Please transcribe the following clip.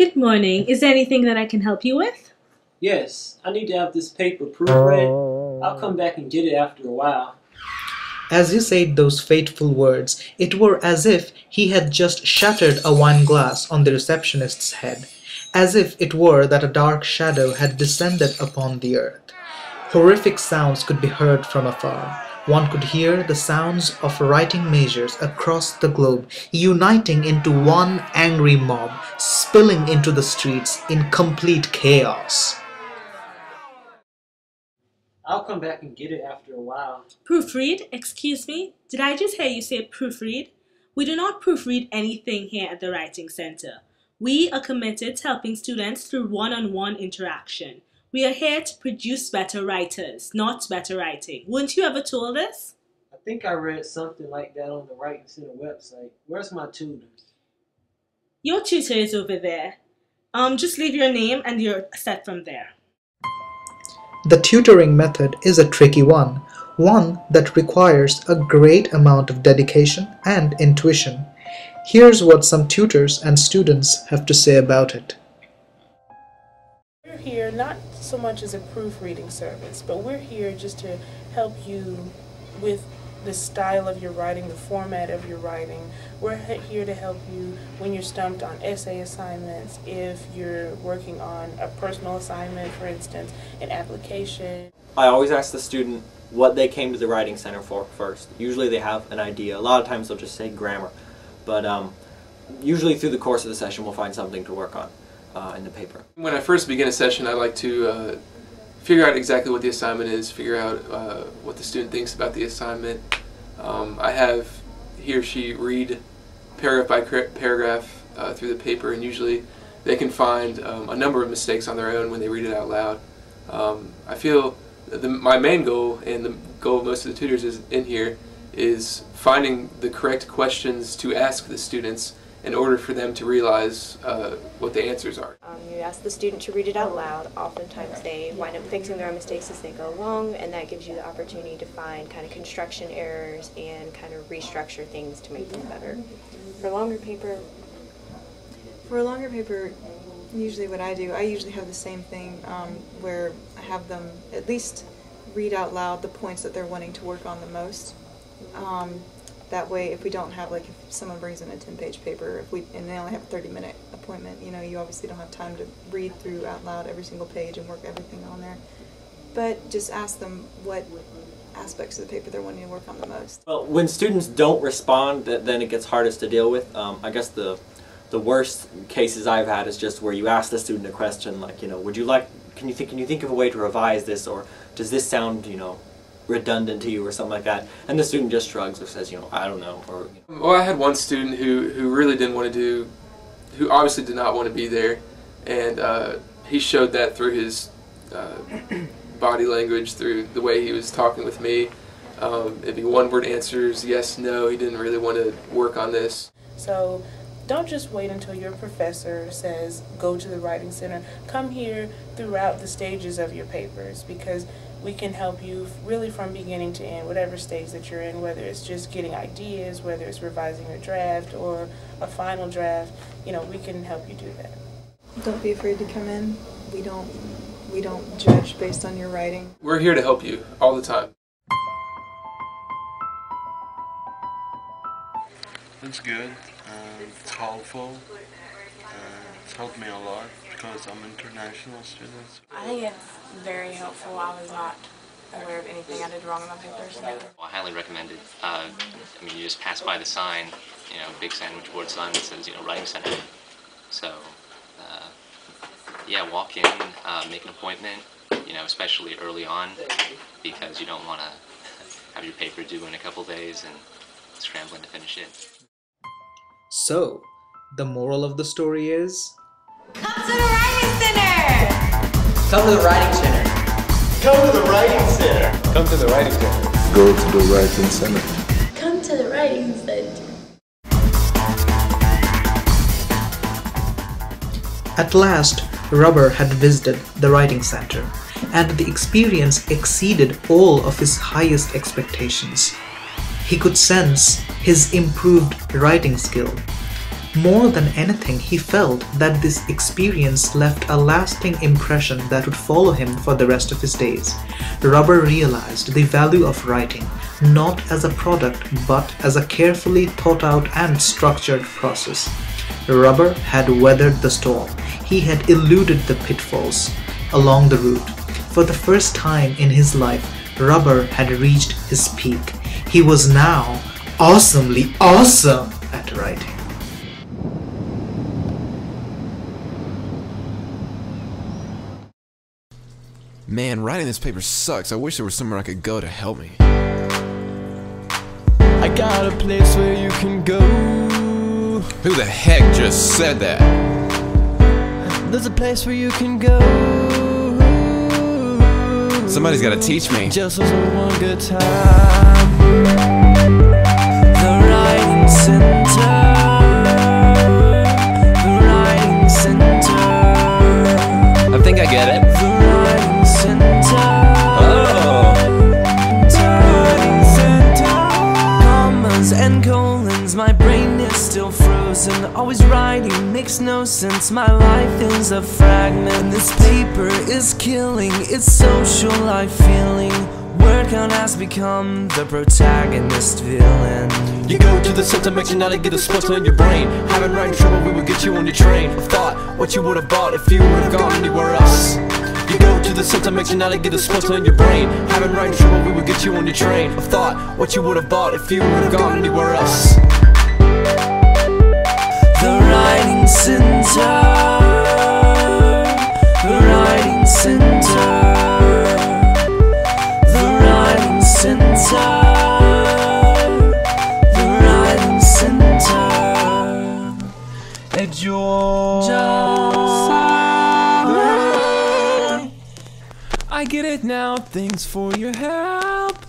Good morning. Is there anything that I can help you with? Yes, I need to have this paper proofread. I'll come back and get it after a while. As he said those fateful words, it were as if he had just shattered a wine glass on the receptionist's head, as if it were that a dark shadow had descended upon the earth. Horrific sounds could be heard from afar. One could hear the sounds of writing majors across the globe, uniting into one angry mob, spilling into the streets in complete chaos. I'll come back and get it after a while. Proofread? Excuse me? Did I just hear you say proofread? We do not proofread anything here at the Writing Center. We are committed to helping students through one-on-one interaction. We are here to produce better writers, not better writing. Weren't you ever told this? I think I read something like that on the Writing Center website. Where's my tutor? Your tutor is over there. Just leave your name and you're set from there. The tutoring method is a tricky one that requires a great amount of dedication and intuition. Here's what some tutors and students have to say about it. We're here not so much as a proofreading service, but we're here just to help you with the style of your writing, the format of your writing. We're here to help you when you're stumped on essay assignments, if you're working on a personal assignment, for instance, an application. I always ask the student what they came to the Writing Center for first. Usually they have an idea. A lot of times they'll just say grammar, but usually through the course of the session we'll find something to work on in the paper. When I first begin a session, I like to figure out exactly what the assignment is, figure out what the student thinks about the assignment. I have he or she read paragraph by paragraph through the paper, and usually they can find a number of mistakes on their own when they read it out loud. I feel that my main goal, and the goal of most of the tutors in here, is finding the correct questions to ask the students in order for them to realize what the answers are. You ask the student to read it out loud. Oftentimes they wind up fixing their own mistakes as they go along, and that gives you the opportunity to find kind of construction errors and kind of restructure things to make them better. For a longer paper, usually what I do, I usually have the same thing where I have them at least read out loud the points that they're wanting to work on the most. That way, if we don't have, like, if someone brings in a 10-page paper, and they only have a 30-minute appointment, you know, you obviously don't have time to read through out loud every single page and work everything on there. But just ask them what aspects of the paper they're wanting to work on the most. Well, when students don't respond, then it gets hardest to deal with. I guess the worst cases I've had is just where you ask the student a question like, you know, can you think of a way to revise this, or does this sound, you know, redundant to you, or something like that, and the student just shrugs or says, you know, I don't know. Or, you know. Well, I had one student who really didn't want to do, who obviously did not want to be there, and he showed that through his body language, through the way he was talking with me. It'd be one-word answers, yes, no, he didn't really want to work on this. So don't just wait until your professor says go to the Writing Center. Come here throughout the stages of your papers, because we can help you really from beginning to end, whatever stage that you're in, whether it's just getting ideas, whether it's revising a draft or a final draft. You know, we can help you do that. Don't be afraid to come in. We don't judge based on your writing. We're here to help you all the time. It's good. It's helpful. It's helped me a lot because I'm an international student. I think it's very helpful. I was not aware of anything I did wrong in my papers. Well, I highly recommend it. I mean, you just pass by the sign, you know, big sandwich board sign that says, you know, Writing Center. So, yeah, walk in, make an appointment, you know, especially early on, because you don't want to have your paper due in a couple days and scrambling to finish it. So, the moral of the story is... Come to the Writing Center! Come to the Writing Center! Come to the Writing Center! Come to the Writing Center! Go to the Writing Center! Come to the Writing Center! At last, Rubber had visited the Writing Center, and the experience exceeded all of his highest expectations. He could sense his improved writing skill. More than anything, he felt that this experience left a lasting impression that would follow him for the rest of his days. Rubber realized the value of writing, not as a product, but as a carefully thought out and structured process. Rubber had weathered the storm. He had eluded the pitfalls along the route. For the first time in his life, Rubber had reached his peak. He was now awesomely awesome at writing. Man, writing this paper sucks. I wish there was somewhere I could go to help me. I got a place where you can go. Who the heck just said that? There's a place where you can go. Somebody's gotta teach me. Just for one good time. The Writing Center. The Writing Center. I think I get it. The Writing Center. Oh. The Writing Center. Commas and colons, my brain is still frozen. Always writing makes no sense. My life is a fragment. This paper is killing. It's social life feeling. Word count has become the protagonist villain. You go to the center, makes you not get a splinter in your brain. Having writing trouble, we would get you on your train of thought. What you would have bought if you would have gone anywhere else. You go to the center, makes you not get a splinter in your brain. Having writing trouble, we would get you on your train of thought. What you would have bought if you would have gone anywhere else. The Writing Center. The Writing Center. The Writing Center. The Writing Center. At your side. I get it now, thanks for your help.